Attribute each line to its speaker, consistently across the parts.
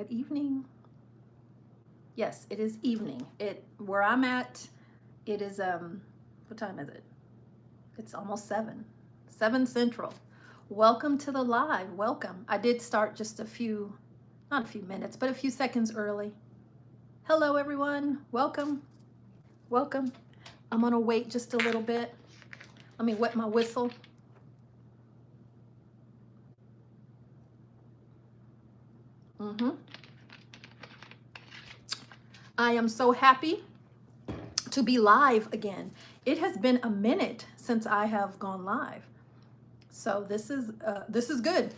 Speaker 1: Good evening. Yes, it is evening. Where I'm at, it is what time is it? It's almost 7. 7 Central. Welcome to the live. Welcome. I did start just not a few minutes, but a few seconds early. Hello everyone. Welcome. Welcome. I'm going to wait just a little bit. Let me wet my whistle. I am so happy to be live again. It has been a minute since I have gone live. So this is good.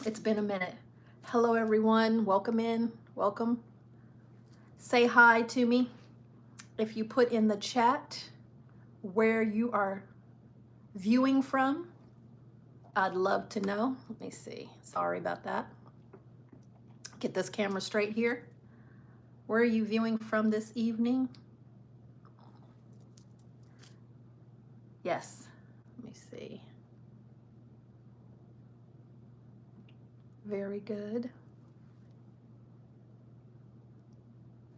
Speaker 1: It's been a minute. Hello everyone. Welcome in. Welcome. Say hi to me. If you put in the chat where you are viewing from, I'd love to know. Let me see. Sorry about that. Get this camera straight here. Where are you viewing from this evening? Yes. Let me see. Very good.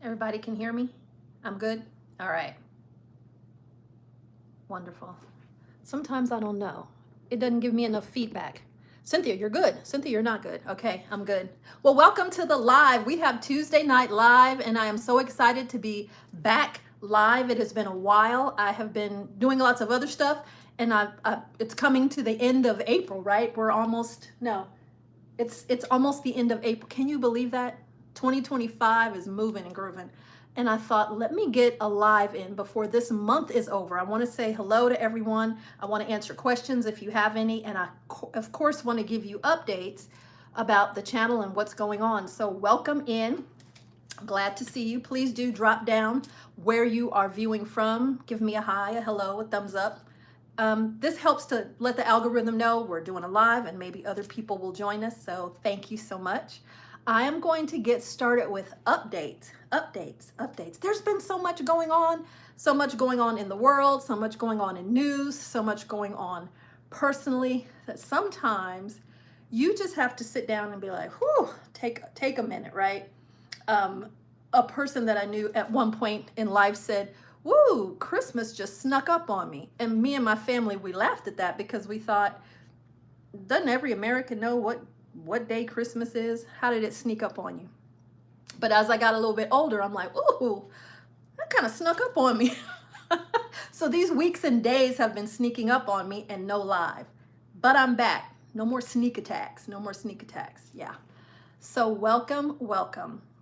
Speaker 1: Everybody can hear me? I'm good? All right. Wonderful. Sometimes I don't know. It doesn't give me enough feedback. Cynthia, you're good. Cynthia, you're not good. Okay, I'm good. Well, welcome to the live. We have Tuesday Night Live, and I am so excited to be back live. It has been a while. I have been doing lots of other stuff, and it's coming to the end of April, right? It's almost the end of April. Can you believe that? 2025 is moving and grooving. And I thought, let me get a live in before this month is over. I want to say hello to everyone. I want to answer questions if you have any. And I, of course, want to give you updates about the channel and what's going on. So welcome in. I'm glad to see you. Please do drop down where you are viewing from. Give me a hi, a hello, a thumbs up. This helps to let the algorithm know we're doing a live and maybe other people will join us. So thank you so much. I am going to get started with updates. There's been so much going on in the world, so much going on in news, so much going on personally that sometimes you just have to sit down and be like, whew, take a minute, right? A person that I knew at one point in life said, woo, Christmas just snuck up on me. And me and my family, we laughed at that because we thought, doesn't every American know what day Christmas is? How did it sneak up on you? But as I got a little bit older, I'm like, ooh, that kind of snuck up on me. So these weeks and days have been sneaking up on me and no live. But I'm back. No more sneak attacks. No more sneak attacks. Yeah. So welcome.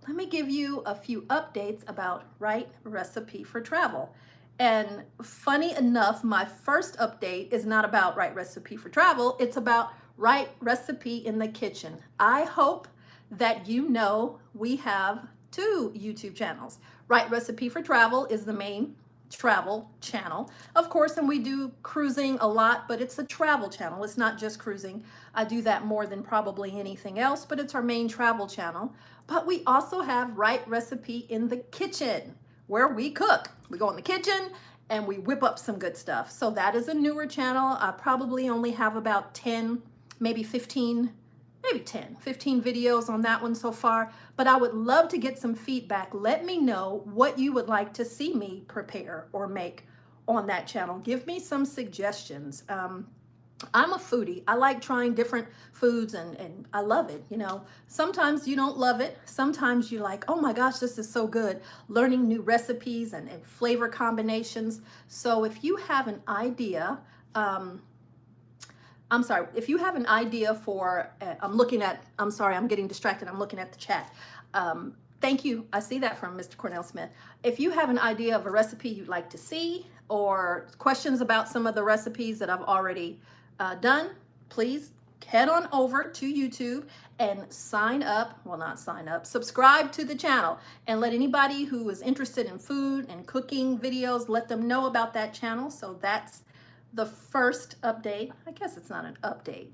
Speaker 1: Let me give you a few updates about Right Recipe for Travel. And funny enough, my first update is not about Right Recipe for Travel. It's about Right Recipe in the Kitchen. I hope that you know we have 2 YouTube channels. Right Recipe for Travel is the main travel channel, of course, and we do cruising a lot, but it's a travel channel. It's not just cruising. I do that more than probably anything else, but it's our main travel channel. But we also have Right Recipe in the Kitchen, where we cook. We go in the kitchen and we whip up some good stuff. So that is a newer channel. I probably only have about 10, maybe 15 videos on that one so far, but I would love to get some feedback. Let me know what you would like to see me prepare or make on that channel. Give me some suggestions. I'm a foodie. I like trying different foods and I love it. You know, sometimes you don't love it. Sometimes you're like, oh my gosh, this is so good. Learning new recipes and flavor combinations. So if you have an idea, if you have an idea for, I'm getting distracted. I'm looking at the chat. Thank you. I see that from Mr. Cornell Smith. If you have an idea of a recipe you'd like to see or questions about some of the recipes that I've already done, please head on over to YouTube and subscribe to the channel and let anybody who is interested in food and cooking videos, let them know about that channel. So that's the first update. I guess it's not an update.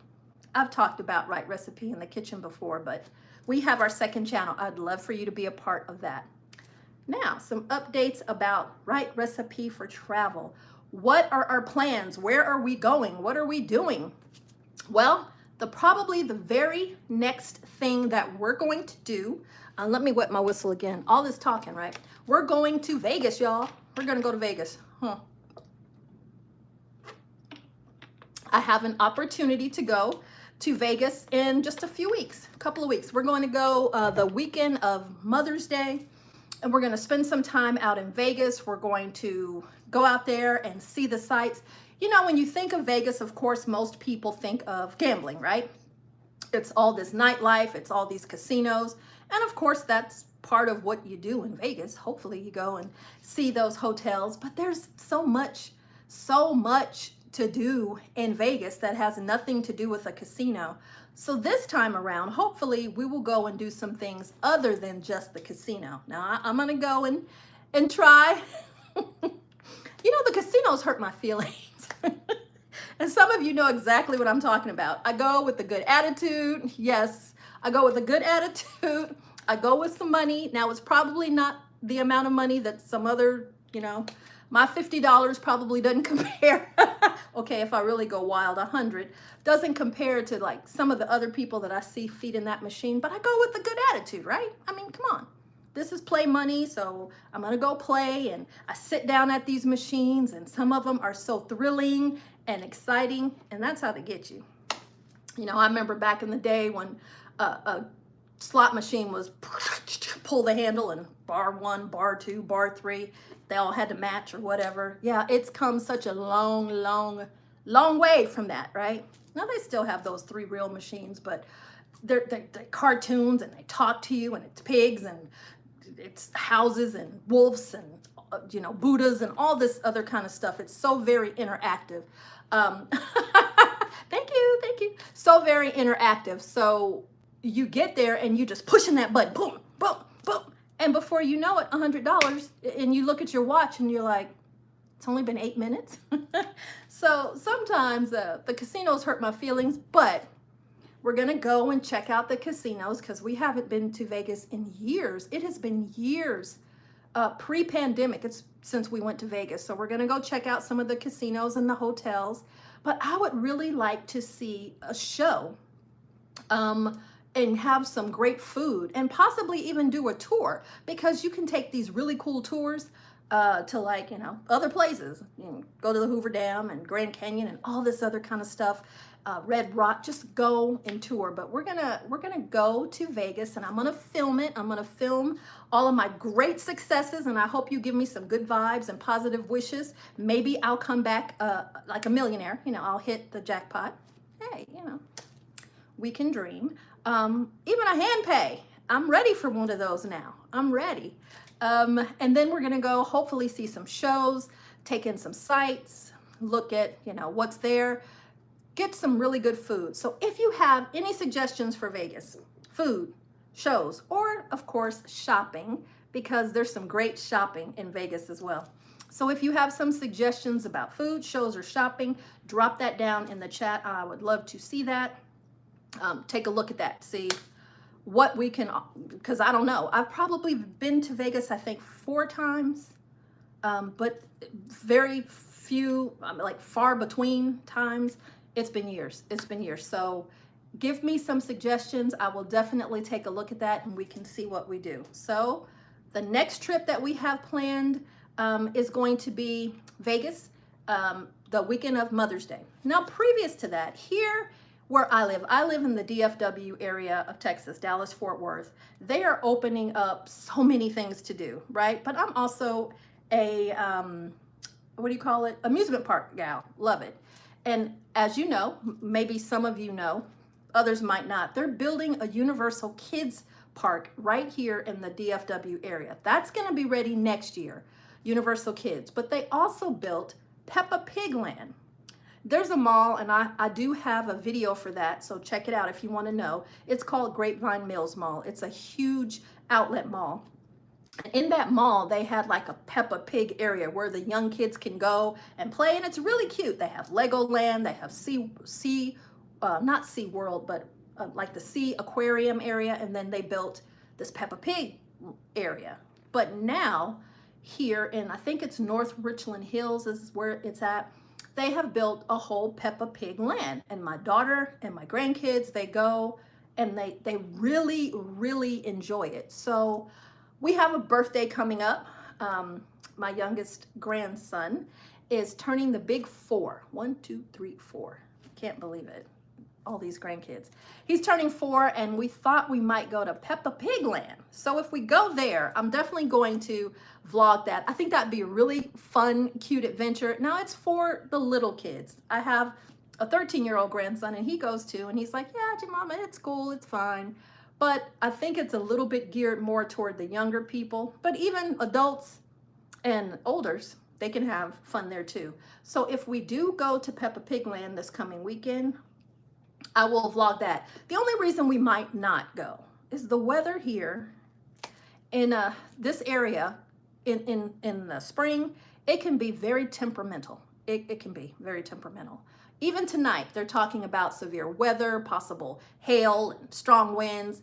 Speaker 1: I've talked about Right Recipe in the Kitchen before, but we have our second channel. I'd love for you to be a part of that. Now, some updates about Right Recipe for Travel. What are our plans? Where are we going? What are we doing? Well, Probably the very next thing that we're going to do, let me wet my whistle again. All this talking, right? We're going to Vegas, y'all. We're going to go to Vegas. I have an opportunity to go to Vegas in just a few weeks, a couple of weeks. We're going to go the weekend of Mother's Day, and we're going to spend some time out in Vegas. We're going to go out there and see the sights. You know, when you think of Vegas, of course, most people think of gambling, right? It's all this nightlife, it's all these casinos. And of course, that's part of what you do in Vegas. Hopefully you go and see those hotels, but there's so much to do in Vegas that has nothing to do with a casino. So this time around, hopefully we will go and do some things other than just the casino. Now I'm gonna go and try. You know, the casinos hurt my feelings. And some of you know exactly what I'm talking about. I go with a good attitude. Yes, I go with a good attitude. I go with some money. Now, it's probably not the amount of money that some other, you know, my $50 probably doesn't compare. Okay, if I really go wild, 100 doesn't compare to like some of the other people that I see feeding that machine, but I go with a good attitude, right? I mean, come on. This is play money, so I'm gonna go play, and I sit down at these machines, and some of them are so thrilling and exciting, and that's how they get you. You know, I remember back in the day when a slot machine was pull the handle and bar 1, bar 2, bar 3, they all had to match or whatever. Yeah, it's come such a long way from that, right? Now they still have those 3-reel machines, but they're cartoons, and they talk to you, and it's pigs, and it's houses and wolves and you know, Buddhas and all this other kind of stuff. It's so very interactive. Thank you. So very interactive. So you get there and you just pushing that button, boom, boom, boom. And before you know it, $100, and you look at your watch and you're like, it's only been 8 minutes. So sometimes the casinos hurt my feelings, but we're gonna go and check out the casinos because we haven't been to Vegas in years. It has been years, pre-pandemic, it's since we went to Vegas. So we're gonna go check out some of the casinos and the hotels. But I would really like to see a show and have some great food, and possibly even do a tour, because you can take these really cool tours to, like, you know, other places. You know, go to the Hoover Dam and Grand Canyon and all this other kind of stuff. Red Rock, just go and tour. But we're gonna go to Vegas, and I'm gonna film it. I'm gonna film all of my great successes, and I hope you give me some good vibes and positive wishes. Maybe I'll come back like a millionaire. You know, I'll hit the jackpot. Hey, you know, we can dream. Even a hand pay. I'm ready for one of those now. I'm ready. And then we're gonna go hopefully see some shows, take in some sights, look at, you know, what's there, get some really good food. So if you have any suggestions for Vegas, food, shows, or of course shopping, because there's some great shopping in Vegas as well. So if you have some suggestions about food, shows, or shopping, drop that down in the chat. I would love to see that. Take a look at that, see what we can, because I don't know. I've probably been to Vegas, I think 4 times, but very few, like far between times. It's been years. It's been years. So give me some suggestions. I will definitely take a look at that, and we can see what we do. So the next trip that we have planned is going to be Vegas, the weekend of Mother's Day. Now, previous to that, here where I live in the DFW area of Texas, Dallas, Fort Worth. They are opening up so many things to do, right? But I'm also a, what do you call it? Amusement park gal, love it. And as you know, maybe some of you know, others might not, they're building a Universal Kids Park right here in the DFW area. That's gonna be ready next year, Universal Kids. But they also built Peppa Pig Land. There's a mall, and I do have a video for that, so check it out if you want to know. It's called Grapevine Mills Mall. It's a huge outlet mall. In that mall, they had like a Peppa Pig area where the young kids can go and play, and it's really cute. They have Legoland, they have not Sea World, but like the Sea Aquarium area, and then they built this Peppa Pig area. But now, here in, I think it's North Richland Hills is where it's at, they have built a whole Peppa Pig land. And my daughter and my grandkids, they go and they really, really enjoy it. So we have a birthday coming up. My youngest grandson is turning the big 4. 1, 2, 3, 4. Can't believe it. All these grandkids. He's turning 4, and we thought we might go to Peppa Pig Land. So if we go there, I'm definitely going to vlog that. I think that'd be a really fun, cute adventure. Now it's for the little kids. I have a 13-year-old grandson, and he goes too, and he's like, yeah, Mama, it's cool, it's fine. But I think it's a little bit geared more toward the younger people. But even adults and olders, they can have fun there too. So if we do go to Peppa Pig Land this coming weekend, I will vlog that. The only reason we might not go is the weather here in this area in the spring. It can be very temperamental. It can be very temperamental. Even tonight, they're talking about severe weather, possible hail, and strong winds,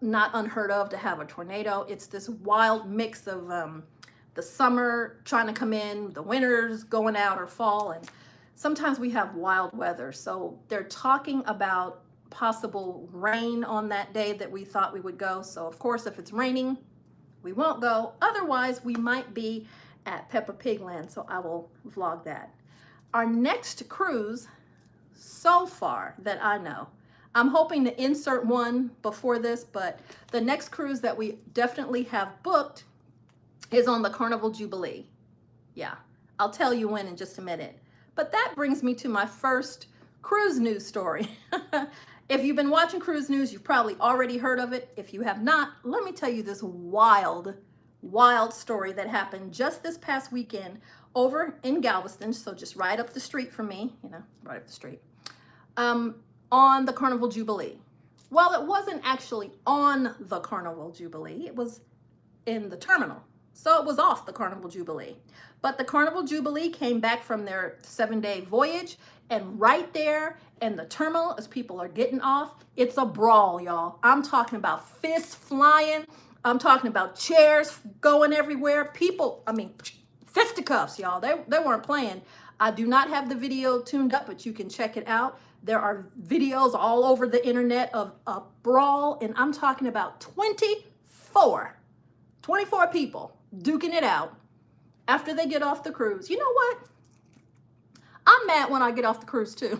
Speaker 1: not unheard of to have a tornado. It's this wild mix of the summer trying to come in, the winters going out, or fall, and sometimes we have wild weather. So they're talking about possible rain on that day that we thought we would go. So of course, if it's raining, we won't go. Otherwise, we might be at Peppa Pig Land, so I will vlog that. Our next cruise, so far that I know, I'm hoping to insert one before this, but the next cruise that we definitely have booked is on the Carnival Jubilee. Yeah, I'll tell you when in just a minute. But that brings me to my first cruise news story. If you've been watching cruise news, you've probably already heard of it. If you have not, let me tell you this wild story that happened just this past weekend over in Galveston, so just right up the street from me, right up the street, on the Carnival Jubilee. Well, it wasn't actually on the Carnival Jubilee, it was in the terminal. So it was off the Carnival Jubilee. But the Carnival Jubilee came back from their 7-day voyage, and right there in the terminal, as people are getting off, it's a brawl, y'all. I'm talking about fists flying. I'm talking about chairs going everywhere. People, fisticuffs, y'all. They weren't playing. I do not have the video tuned up, but you can check it out. There are videos all over the internet of a brawl, and I'm talking about 24 people duking it out after they get off the cruise. You know what? I'm mad when I get off the cruise too.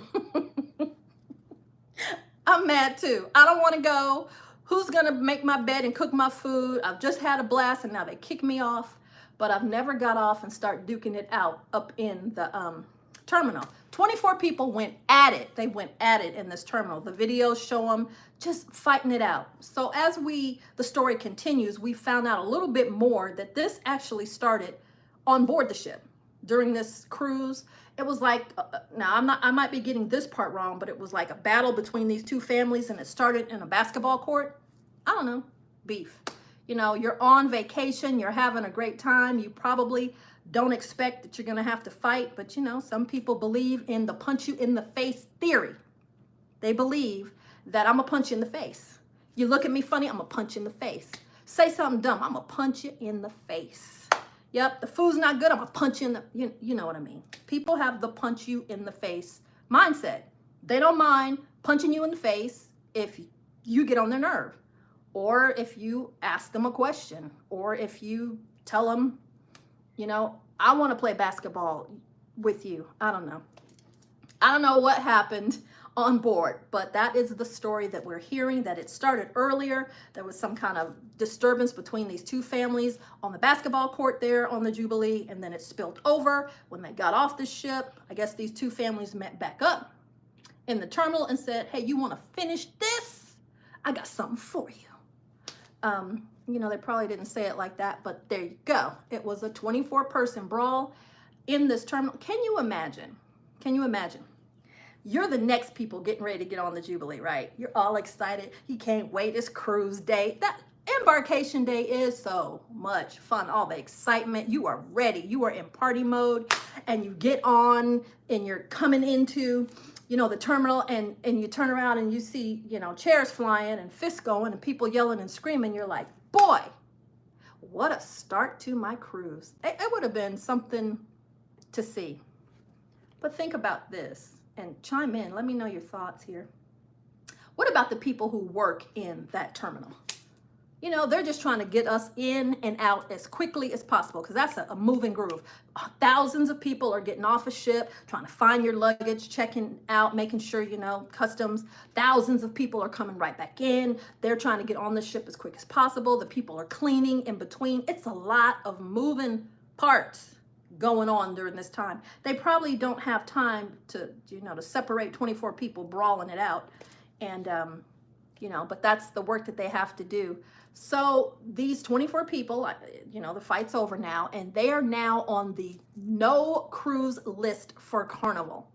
Speaker 1: I'm mad too. I don't want to go. Who's going to make my bed and cook my food? I've just had a blast and now they kick me off. But I've never got off and start duking it out up in the terminal. 24 people went at it. They went at it in this terminal. The videos show them just fighting it out. So as the story continues, we found out a little bit more that this actually started on board the ship during this cruise. It was like, I might be getting this part wrong, but it was like a battle between these two families, and it started in a basketball court. I don't know, beef. You're on vacation, you're having a great time. You probably don't expect that you're gonna have to fight, but some people believe in the punch you in the face theory. They believe that I'm gonna punch you in the face. You look at me funny, I'm gonna punch you in the face. Say something dumb, I'm gonna punch you in the face. Yep, the food's not good, I'm gonna punch you in the, you know what I mean. People have the punch you in the face mindset. They don't mind punching you in the face if you get on their nerve, or if you ask them a question, or if you tell them, I want to play basketball with you. I don't know what happened on board, but that is the story that we're hearing, that it started earlier. There was some kind of disturbance between these two families on the basketball court there on the Jubilee, and then it spilled over when they got off the ship. I guess these two families met back up in the terminal and said, hey, you want to finish this? I got something for you. They probably didn't say it like that, but there you go. It was a 24-person brawl in this terminal. Can you imagine? You're the next people getting ready to get on the Jubilee, right? You're all excited. You can't wait. It's cruise day. That embarkation day is so much fun. All the excitement. You are ready. You are in party mode, and you get on and you're coming into the terminal, and you turn around and you see, chairs flying and fists going and people yelling and screaming. You're like, boy, what a start to my cruise. It would have been something to see. But think about this and chime in. Let me know your thoughts here. What about the people who work in that terminal? You know, they're just trying to get us in and out as quickly as possible because that's a moving groove. Thousands of people are getting off a ship, trying to find your luggage, checking out, making sure, you know, customs. Thousands of people are coming right back in. They're trying to get on the ship as quick as possible. The people are cleaning in between. It's a lot of moving parts going on during this time. They probably don't have time to, you know, to separate 24 people brawling it out. And, you know, but that's the work that they have to do. So these 24 people, you know, the fight's over now, and they are now on the no cruise list for Carnival.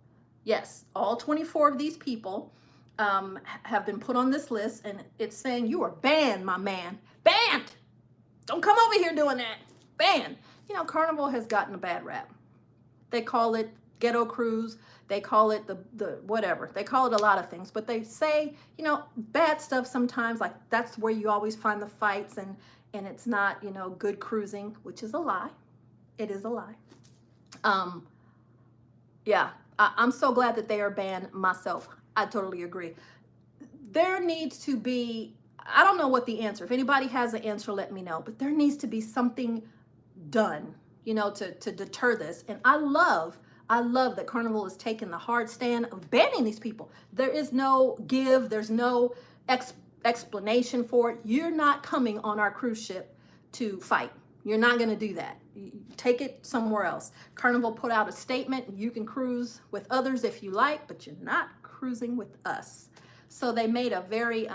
Speaker 1: Yes, all 24 of these people have been put on this list, and it's saying you are banned, my man. Banned! Don't come over here doing that. Banned. You know, Carnival has gotten a bad rap. They call it ghetto cruise. They call it the whatever. They call it a lot of things, but they say, you know, bad stuff sometimes, like that's where you always find the fights, and it's not, you know, good cruising, which is a lie. It is a lie. Yeah, I'm so glad that they are banned myself. I totally agree. There needs to be, I don't know what the answer, if anybody has an answer, let me know, but there needs to be something done, you know, to deter this. And I love that Carnival is taking the hard stand of banning these people. There is no give, there's no explanation for it. You're not coming on our cruise ship to fight. You're not going to do that. Take it somewhere else. Carnival put out a statement. You can cruise with others if you like, but you're not cruising with us. So they made a very,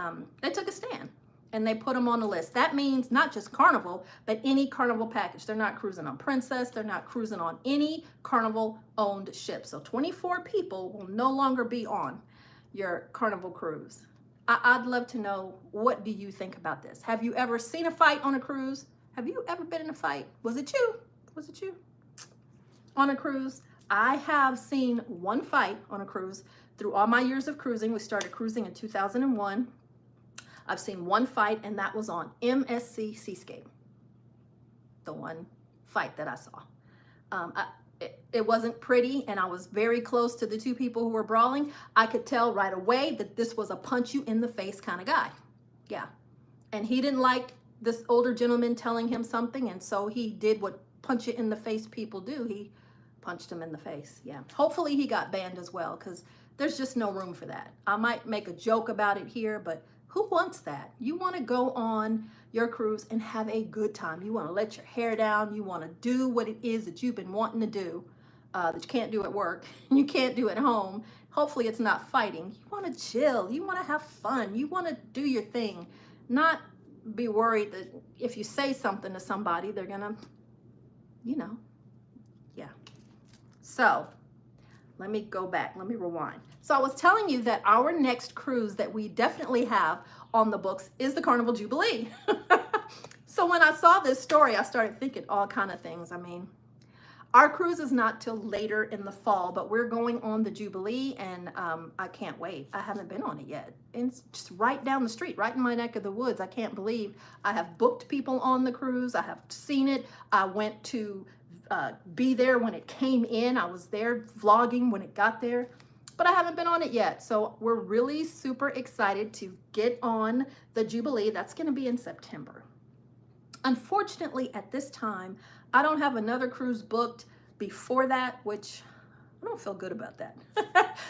Speaker 1: they took a stand. And they put them on the list. That means not just Carnival, but any Carnival package. They're not cruising on Princess. They're not cruising on any Carnival-owned ship. So 24 people will no longer be on your Carnival cruise. I'd love to know, what do you think about this? Have you ever seen a fight on a cruise? Have you ever been in a fight? Was it you? Was it you? On a cruise? I have seen one fight on a cruise through all my years of cruising. We started cruising in 2001. I've seen one fight, and that was on MSC Seascape. The one fight that I saw. It wasn't pretty, and I was very close to the two people who were brawling. I could tell right away that this was a punch you in the face kind of guy. Yeah. And he didn't like this older gentleman telling him something, and so he did what punch you in the face people do. He punched him in the face. Yeah. Hopefully he got banned as well, because there's just no room for that. I might make a joke about it here, but who wants that? You want to go on your cruise and have a good time. You want to let your hair down. You want to do what it is that you've been wanting to do, that you can't do at work. You can't do at home. Hopefully it's not fighting. You want to chill. You want to have fun. You want to do your thing. Not be worried that if you say something to somebody, they're going to, you know, yeah. So let me go back. Let me rewind. So I was telling you that our next cruise that we definitely have on the books is the Carnival Jubilee. So when I saw this story, I started thinking all kind of things. I mean, our cruise is not till later in the fall, but we're going on the Jubilee, and I can't wait. I haven't been on it yet. And it's just right down the street, right in my neck of the woods. I can't believe I have booked people on the cruise. I have seen it. I went to be there when it came in. I was there vlogging when it got there, but I haven't been on it yet. So we're really super excited to get on the Jubilee. That's going to be in September. Unfortunately, at this time, I don't have another cruise booked before that, which I don't feel good about that.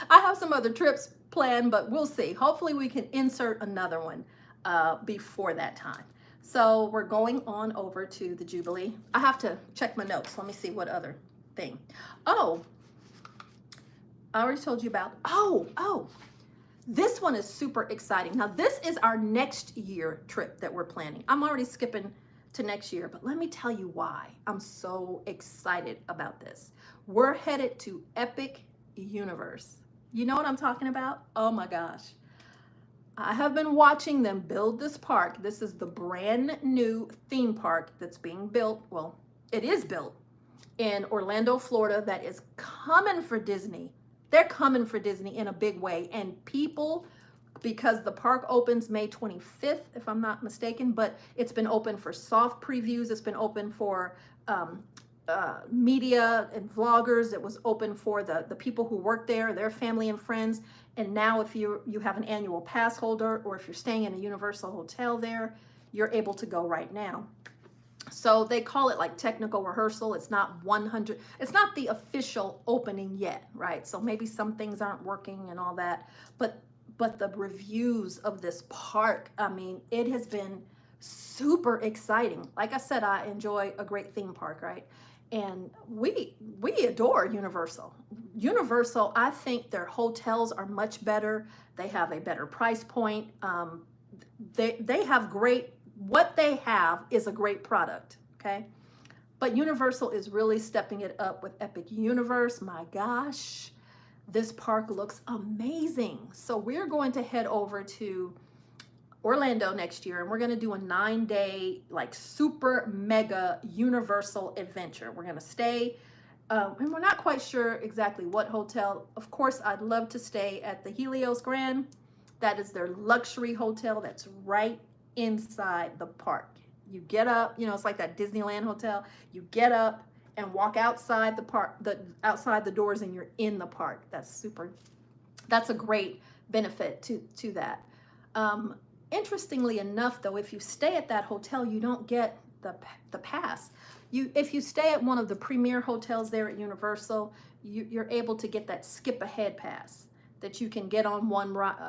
Speaker 1: I have some other trips planned, but we'll see. Hopefully we can insert another one before that time. So we're going on over to the Jubilee. I have to check my notes. Let me see what other thing. Oh, I already told you about, this one is super exciting. Now this is our next year trip that we're planning. I'm already skipping to next year, but let me tell you why I'm so excited about this. We're headed to Epic Universe. You know what I'm talking about? Oh my gosh. I have been watching them build this park. This is the brand new theme park that's being built. Well, it is built in Orlando, Florida, that is coming for Disney. They're coming for Disney in a big way. And people, because the park opens May 25th, if I'm not mistaken, but it's been open for soft previews. It's been open for media and vloggers. It was open for the people who work there, their family and friends. And now if you have an annual pass holder, or if you're staying in a Universal hotel there, you're able to go right now. So they call it like technical rehearsal. It's not 100, it's not the official opening yet, right? So maybe some things aren't working and all that, but the reviews of this park, I mean, it has been super exciting. Like I said, I enjoy a great theme park, right? And we adore Universal. Universal, I think their hotels are much better. They have a better price point. They have great, what they have is a great product, okay? But Universal is really stepping it up with Epic Universe. My gosh, this park looks amazing. So we're going to head over to Orlando next year, and we're going to do a 9-day like super mega Universal adventure. We're going to stay, and we're not quite sure exactly what hotel. Of course, I'd love to stay at the Helios Grand. That is their luxury hotel that's right inside the park. You get up, you know, it's like that Disneyland hotel. You get up and walk outside the park, outside the doors, and you're in the park. That's super. That's a great benefit to that. Interestingly enough, though, if you stay at that hotel, you don't get the pass. If you stay at one of the premier hotels there at Universal, you're able to get that skip ahead pass that you can get on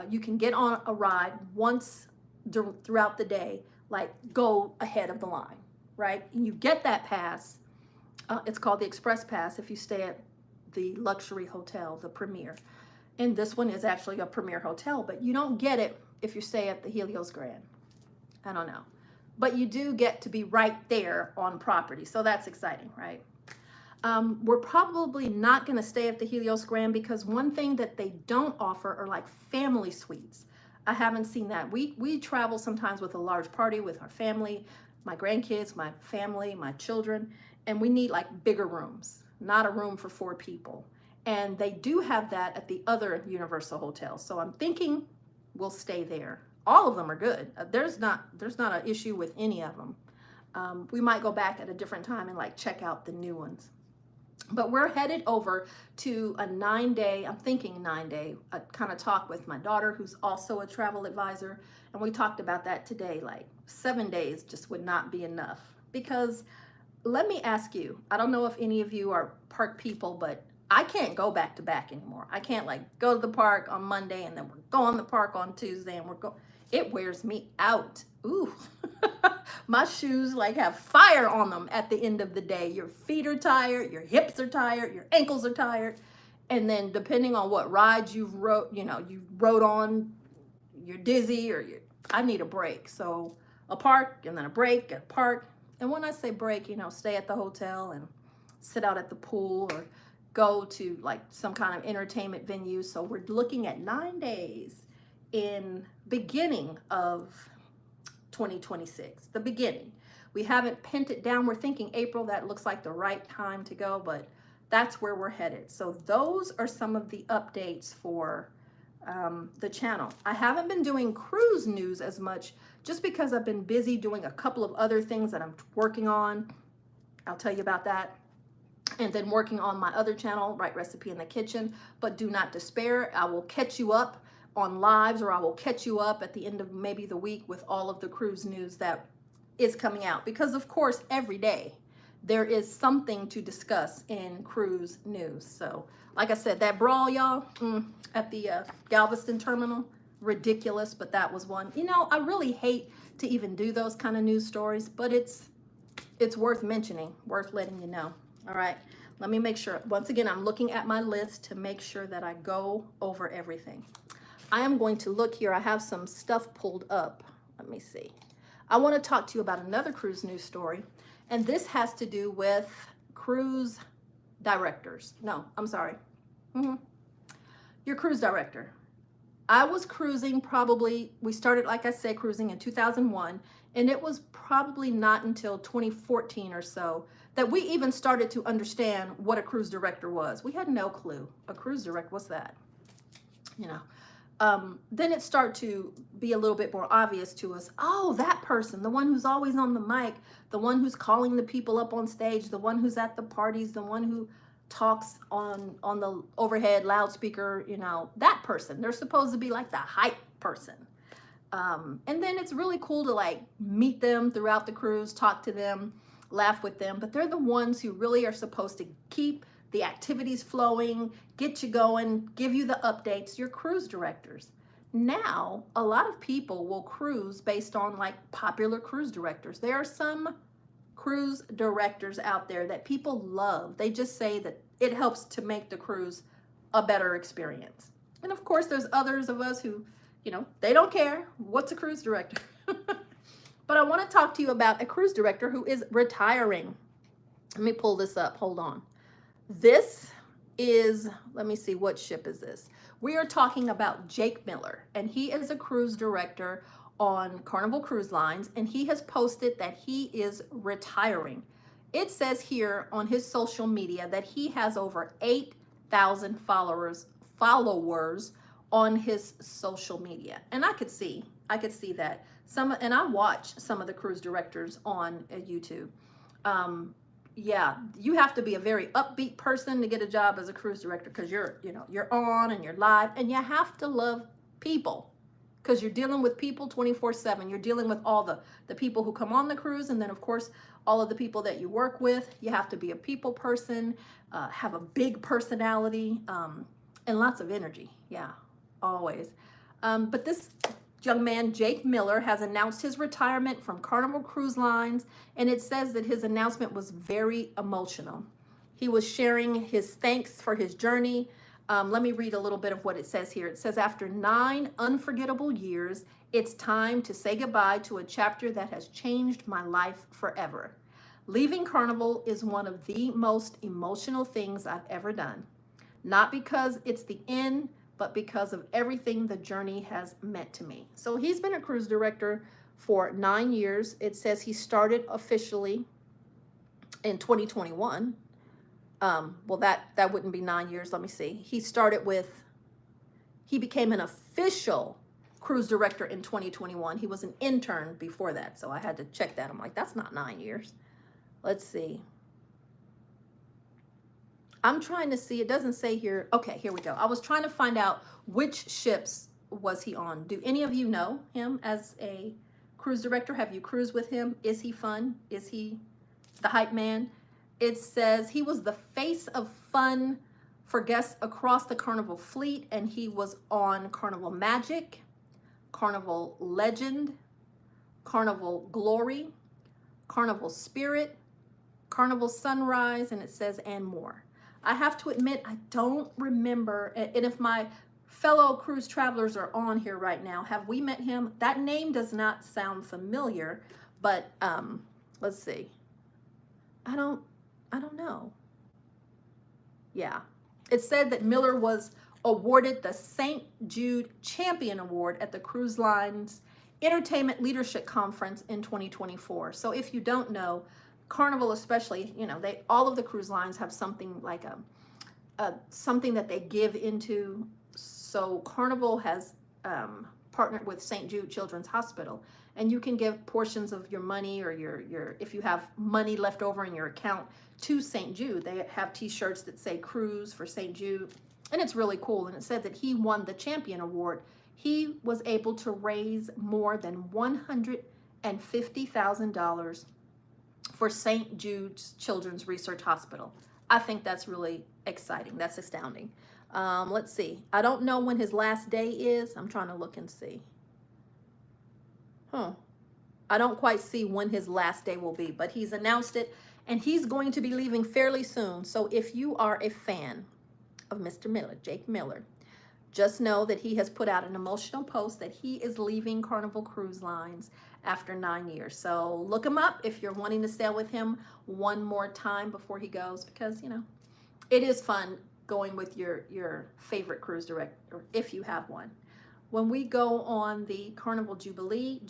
Speaker 1: you can get on a ride once throughout the day, like go ahead of the line, right? And you get that pass. It's called the Express Pass if you stay at the luxury hotel, the Premier. And this one is actually a Premier hotel, but you don't get it if you stay at the Helios Grand. I don't know. But you do get to be right there on property, so that's exciting, right? We're probably not going to stay at the Helios Grand because one thing that they don't offer are like family suites. I haven't seen that. We travel sometimes with a large party with our family, my grandkids, my family, my children, and we need like bigger rooms, not a room for 4 people. And they do have that at the other Universal hotels. So I'm thinking we'll stay there. All of them are good. There's not an issue with any of them. We might go back at a different time and like check out the new ones. But we're headed over to a 9-day, I'm thinking 9-day, kind of talk with my daughter, who's also a travel advisor. And we talked about that today, like 7 days just would not be enough. Because let me ask you, I don't know if any of you are park people, but I can't go back to back anymore. I can't like go to the park on Monday and then we're going to the park on Tuesday and it wears me out. Ooh, my shoes like have fire on them at the end of the day. Your feet are tired, your hips are tired, your ankles are tired. And then depending on what rides you rode on, you're dizzy I need a break. So a park and then a break, a park. And when I say break, stay at the hotel and sit out at the pool or go to like some kind of entertainment venue. So we're looking at 9 days in beginning of 2026, the beginning. We haven't pinned it down. We're thinking April. That looks like the right time to go, but that's where we're headed. So those are some of the updates for the channel. I haven't been doing cruise news as much just because I've been busy doing a couple of other things that I'm working on. I'll tell you about that. And then working on my other channel, Right Recipe in the Kitchen. But do not despair. I will catch you up on lives, or I will catch you up at the end of maybe the week with all of the cruise news that is coming out. Because of course, every day there is something to discuss in cruise news. So like I said, that brawl, y'all, at the Galveston terminal, ridiculous, but that was one. I really hate to even do those kind of news stories, but it's worth mentioning, worth letting you know. All right, let me make sure. Once again, I'm looking at my list to make sure that I go over everything. I am going to look here. I have some stuff pulled up. Let me see. I want to talk to you about another cruise news story, and this has to do with cruise directors. No, I'm sorry. Your cruise director. I was cruising we started, like I said, cruising in 2001, and it was probably not until 2014 or so that we even started to understand what a cruise director was. We had no clue. A cruise director, what's that? then it start to be a little bit more obvious to us. Oh, that person, the one who's always on the mic, the one who's calling the people up on stage, the one who's at the parties, the one who talks on the overhead loudspeaker, you know, that person. They're supposed to be like the hype person. And then it's really cool to like meet them throughout the cruise, talk to them, laugh with them. But they're the ones who really are supposed to keep the activities flowing, get you going, give you the updates, your cruise directors. Now, a lot of people will cruise based on like popular cruise directors. There are some cruise directors out there that people love. They just say that it helps to make the cruise a better experience. And of course, there's others of us who, you know, they don't care. What's a cruise director? But I want to talk to you about a cruise director who is retiring. Let me pull this up. Hold on. This is, let me see, what ship is this? We are talking about Jake Miller, and he is a cruise director on Carnival Cruise Lines, and he has posted that he is retiring. It says here on his social media that he has over 8,000 followers on his social media. And I could see that and I watch some of the cruise directors on YouTube. Yeah, you have to be a very upbeat person to get a job as a cruise director, because you're on and you're live, and you have to love people, because you're dealing with people 24/7. You're dealing with all the people who come on the cruise, and then of course all of the people that you work with. You have to be a people person, have a big personality, and lots of energy. Yeah, always. But this young man, Jake Miller, has announced his retirement from Carnival Cruise Lines, and it says that his announcement was very emotional. He was sharing his thanks for his journey. Let me read a little bit of what it says here. It says, after 9 unforgettable years, it's time to say goodbye to a chapter that has changed my life forever. Leaving Carnival is one of the most emotional things I've ever done. Not because it's the end, but because of everything the journey has meant to me. So he's been a cruise director for 9 years. It says he started officially in 2021. Well, that wouldn't be 9 years. Let me see. He became an official cruise director in 2021. He was an intern before that, so I had to check that. I'm like, that's not 9 years. Let's see. I'm trying to see, it doesn't say here. Okay, here we go. I was trying to find out which ships was he on. Do any of you know him as a cruise director? Have you cruised with him? Is he fun? Is he the hype man? It says he was the face of fun for guests across the Carnival fleet, and he was on Carnival Magic, Carnival Legend, Carnival Glory, Carnival Spirit, Carnival Sunrise, and it says, and more. I have to admit, I don't remember, and if my fellow cruise travelers are on here right now, have we met him? That name does not sound familiar, but let's see. I don't know. Yeah. It said that Miller was awarded the St. Jude Champion Award at the Cruise Lines Entertainment Leadership Conference in 2024. So if you don't know, Carnival especially, all of the cruise lines have something like something that they give into. So Carnival has partnered with St. Jude Children's Hospital, and you can give portions of your money or your if you have money left over in your account to St. Jude. They have t-shirts that say cruise for St. Jude, and it's really cool. And it said that he won the Champion Award. He was able to raise more than $150,000 for St. Jude's Children's Research Hospital. I think that's really exciting. That's astounding. Let's see. I don't know when his last day is. I'm trying to look and see. I don't quite see when his last day will be, but he's announced it, and he's going to be leaving fairly soon. So if you are a fan of Mr. Miller, Jake Miller, just know that he has put out an emotional post that he is leaving Carnival Cruise Lines after 9 years. So look him up if you're wanting to sail with him one more time before he goes, because, it is fun going with your favorite cruise director, if you have one. When we go on the Carnival Jubilee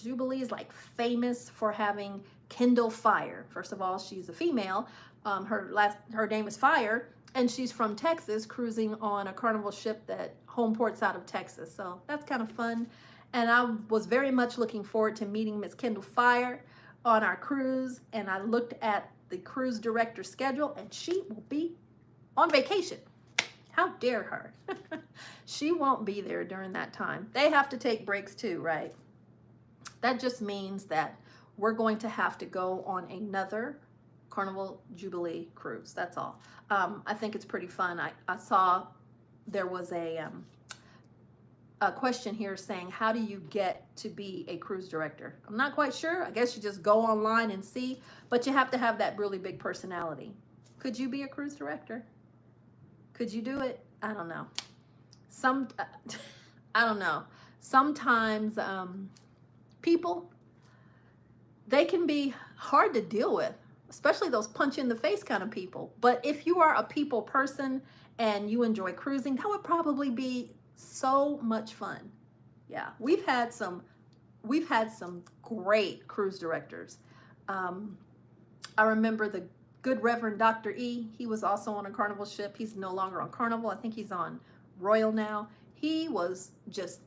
Speaker 1: is like famous for having Kindle Fire. First of all, she's a female. Her name is Fire, and she's from Texas, cruising on a Carnival ship that home ports out of Texas. So that's kind of fun. And I was very much looking forward to meeting Miss Kendall Fire on our cruise. And I looked at the cruise director schedule, and she will be on vacation. How dare her? She won't be there during that time. They have to take breaks too, right? That just means that we're going to have to go on another Carnival Jubilee cruise. That's all. I think it's pretty fun. I saw there was a question here saying, how do you get to be a cruise director? I'm not quite sure. I guess you just go online and see, but you have to have that really big personality. Could you be a cruise director? Could you do it? I don't know. I don't know. Sometimes people, they can be hard to deal with, especially those punch in the face kind of people. But if you are a people person and you enjoy cruising, that would probably be so much fun. Yeah, we've had some great cruise directors. I remember the good Reverend Dr. E. He was also on a Carnival ship. He's no longer on Carnival. I think he's on Royal now. He was just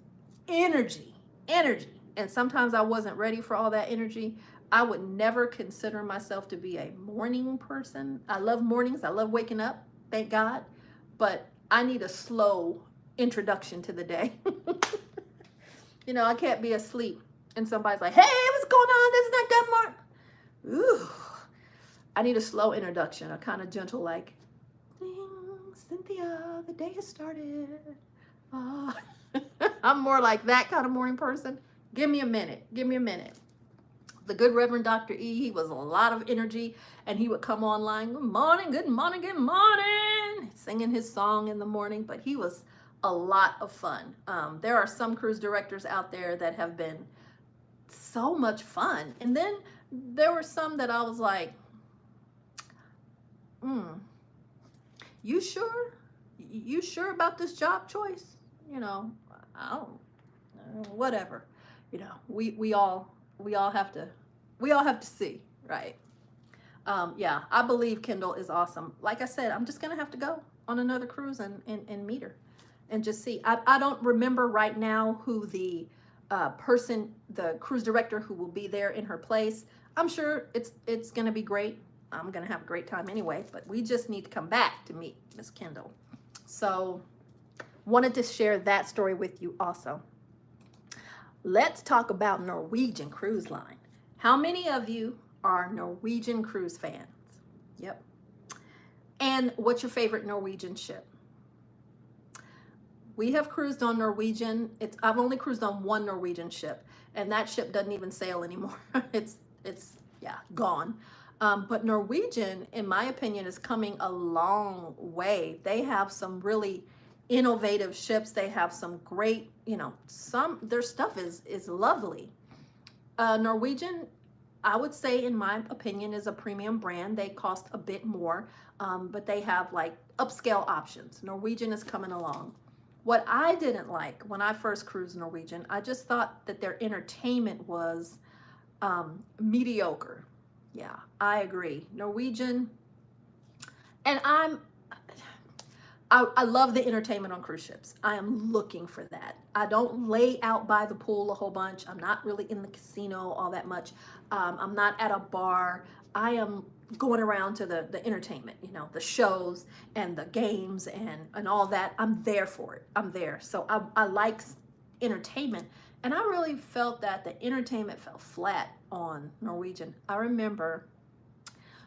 Speaker 1: energy. And sometimes I wasn't ready for all that energy. I would never consider myself to be a morning person. I love mornings. I love waking up, thank God. But I need a slow introduction to the day. You know, I can't be asleep and somebody's like, hey, what's going on? This is not good, Mark. Ooh. I need a slow introduction, a kind of gentle, like, ding, Cynthia, the day has started. I'm more like that kind of morning person. Give me a minute. The good Reverend Dr. E, he was a lot of energy, and he would come online, good morning, good morning, good morning, singing his song in the morning, but he was a lot of fun. There are some cruise directors out there that have been so much fun. And then there were some that I was like, you sure? You sure about this job choice? You know, I don't, whatever. You know, we all have to see, right? Yeah, I believe Kendall is awesome. Like I said, I'm just gonna have to go on another cruise and meet her and just see. I don't remember right now who the the cruise director who will be there in her place. I'm sure it's gonna be great. I'm gonna have a great time anyway, but we just need to come back to meet Miss Kendall. So wanted to share that story with you also. Let's talk about Norwegian Cruise Line. How many of you are Norwegian cruise fans? Yep. And what's your favorite Norwegian ship? We have cruised on Norwegian. I've only cruised on one Norwegian ship, and that ship doesn't even sail anymore. It's gone. But Norwegian, in my opinion, is coming a long way. They have some really innovative ships. They have some great, their stuff is lovely. Norwegian, I would say, in my opinion, is a premium brand. They cost a bit more, but they have like upscale options. Norwegian is coming along. What I didn't like when I first cruised Norwegian, I just thought that their entertainment was mediocre. Yeah, I agree. Norwegian, and I love the entertainment on cruise ships. I am looking for that. I don't lay out by the pool a whole bunch. I'm not really in the casino all that much. I'm not at a bar. I am going around to the entertainment, the shows and the games and all that. I'm there for it. I'm there. So I like entertainment. And I really felt that the entertainment fell flat on Norwegian. I remember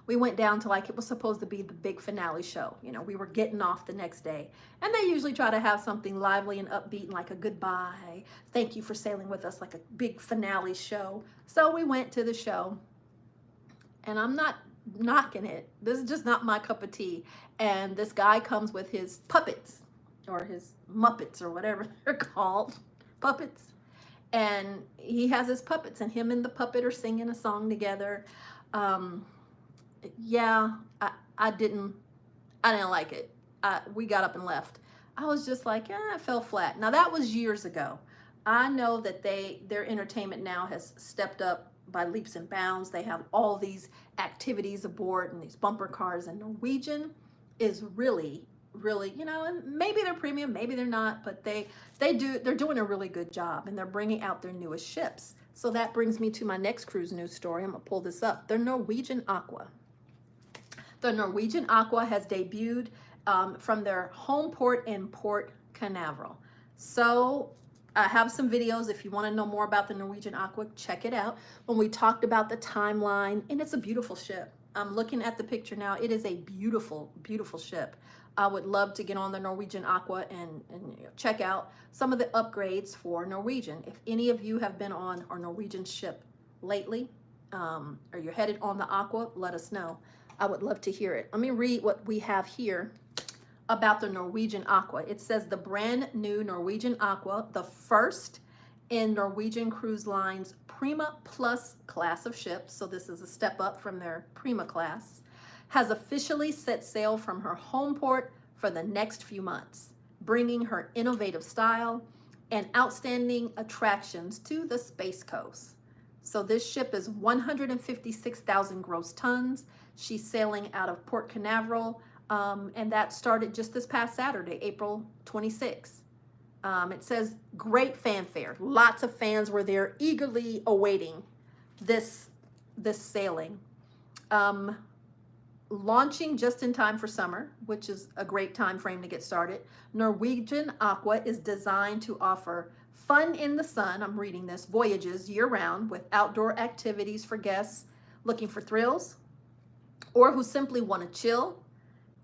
Speaker 1: we went down to, like, it was supposed to be the big finale show. We were getting off the next day. And they usually try to have something lively and upbeat, like a goodbye, thank you for sailing with us, like a big finale show. So we went to the show. And I'm not knocking it. This is just not my cup of tea. And this guy comes with his puppets, or his Muppets, or whatever they're called. Puppets. And he has his puppets, and him and the puppet are singing a song together. Yeah, I didn't like it. We got up and left. I was just like, it fell flat. Now that was years ago. I know that their entertainment now has stepped up by leaps and bounds. They have all these activities aboard and these bumper cars, and Norwegian is really really, you know, and maybe they're premium, maybe they're not, but they're doing a really good job, and they're bringing out their newest ships. So that brings me to my next cruise news story. I'm gonna pull this up. The Norwegian Aqua. The Norwegian Aqua has debuted from their home port in Port Canaveral. So I have some videos. If you want to know more about the Norwegian Aqua, check it out. When we talked about the timeline, and it's a beautiful ship. I'm looking at the picture now. It is a beautiful, beautiful ship. I would love to get on the Norwegian Aqua and check out some of the upgrades for Norwegian. If any of you have been on our Norwegian ship lately, or you're headed on the Aqua, let us know. I would love to hear it. Let me read what we have here about the Norwegian Aqua. It says the brand new Norwegian Aqua, the first in Norwegian Cruise Line's Prima Plus class of ships, so this is a step up from their Prima class, has officially set sail from her home port for the next few months, bringing her innovative style and outstanding attractions to the Space Coast. So this ship is 156,000 gross tons. She's sailing out of Port Canaveral, and that started just this past Saturday, April 26th. It says great fanfare. Lots of fans were there eagerly awaiting this sailing. Launching just in time for summer, which is a great time frame to get started. Norwegian Aqua is designed to offer fun in the sun, I'm reading this, voyages year-round with outdoor activities for guests looking for thrills or who simply want to chill.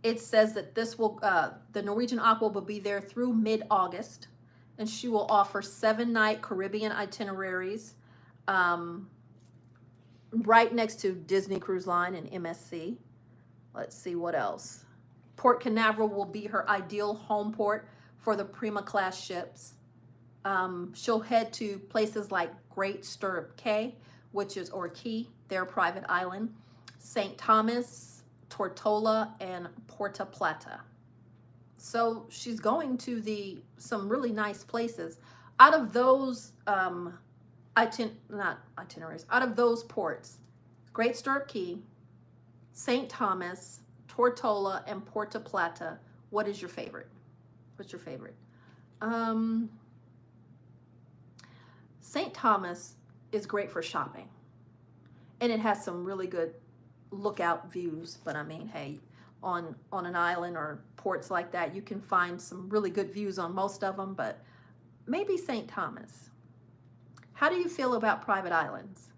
Speaker 1: It says that the Norwegian Aqua will be there through mid-August, and she will offer 7-night Caribbean itineraries right next to Disney Cruise Line and MSC. Let's see what else. Port Canaveral will be her ideal home port for the Prima class ships. She'll head to places like Great Stirrup Cay, or Key, their private island, St. Thomas, Tortola, and Puerto Plata. So she's going to some really nice places. Out of those itineraries, out of those ports, Great Stirrup Cay, St. Thomas, Tortola, and Puerto Plata, what is your favorite? What's your favorite? St. Thomas is great for shopping, and it has some really good lookout views. But I mean, hey, on an island or ports like that, you can find some really good views on most of them, but maybe St. Thomas. How do you feel about private islands?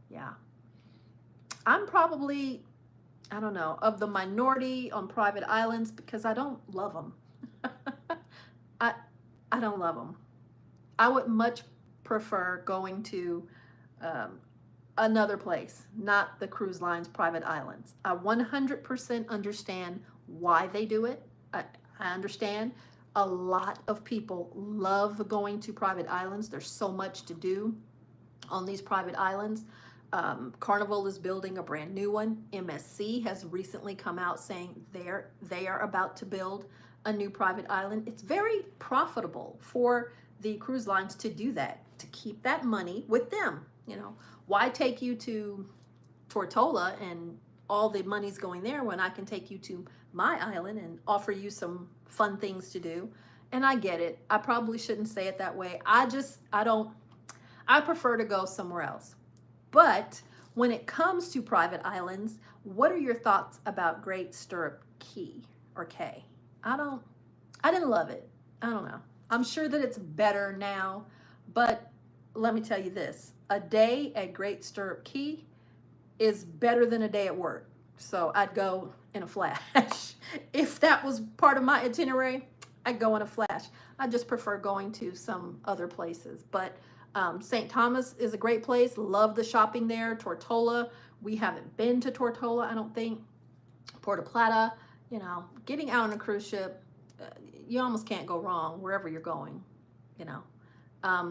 Speaker 1: Yeah. I'm probably, I don't know, of the minority on private islands because I don't love them. I don't love them. I would much prefer going to another place, not the cruise line's private islands. I 100% understand why they do it. I understand a lot of people love going to private islands. There's so much to do on these private islands. Carnival is building a brand new one. MSC has recently come out saying they are about to build a new private island. It's very profitable for the cruise lines to do that, to keep that money with them. You know, why take you to Tortola and all the money's going there when I can take you to my island and offer you some fun things to do? And I get it. I probably shouldn't say it that way. I prefer to go somewhere else. But when it comes to private islands, what are your thoughts about Great Stirrup Cay or Cay? I didn't love it. I don't know. I'm sure that it's better now, but let me tell you this, a day at Great Stirrup Cay is better than a day at work. So I'd go in a flash. If that was part of my itinerary, I'd go in a flash. I just prefer going to some other places. But St. Thomas is a great place. Love the shopping there. Tortola, we haven't been to Tortola, I don't think. Puerto Plata, you know, getting out on a cruise ship, you almost can't go wrong wherever you're going, you know.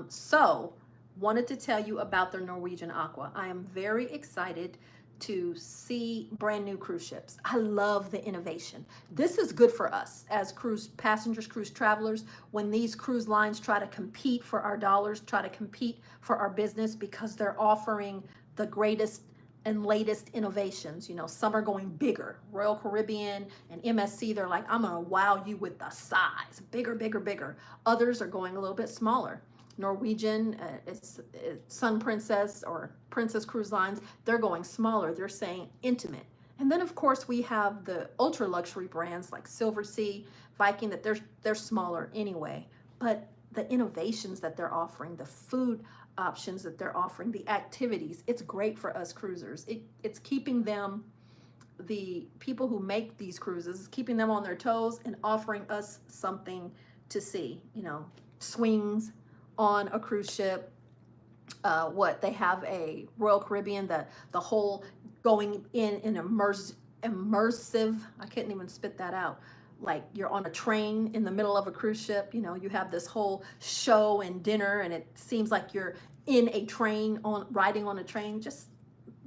Speaker 1: So wanted to tell you about the Norwegian Aqua. I am very excited to see brand new cruise ships. I love the innovation. This is good for us as cruise passengers, cruise travelers, when these cruise lines try to compete for our dollars, try to compete for our business because they're offering the greatest and latest innovations. You know, some are going bigger. Royal Caribbean and MSC, they're like, I'm gonna wow you with the size, bigger, bigger, bigger. Others are going a little bit smaller. Norwegian, it's Sun Princess or Princess Cruise Lines, they're going smaller. They're saying intimate. And then of course we have the ultra luxury brands like Silversea, Viking, that they're smaller anyway. But the innovations that they're offering, the food options that they're offering, the activities, it's great for us cruisers. It's keeping them, the people who make these cruises, keeping them on their toes and offering us something to see. You know, swings on a cruise ship. What they have a Royal Caribbean, the whole going in an immersive, I couldn't even spit that out, like you're on a train in the middle of a cruise ship. You know, you have this whole show and dinner and it seems like you're in a train, on riding on a train. Just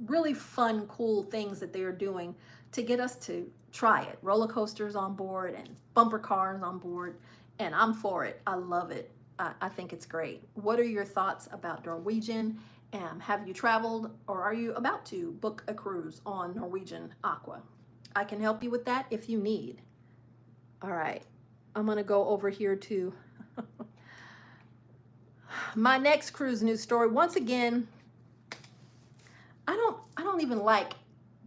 Speaker 1: really fun, cool things that they are doing to get us to try it. Roller coasters on board and bumper cars on board, and I'm for it. I love it. I think it's great. What are your thoughts about Norwegian? Have you traveled or are you about to book a cruise on Norwegian Aqua? I can help you with that if you need. All right, I'm gonna go over here to my next cruise news story. Once again, I don't even like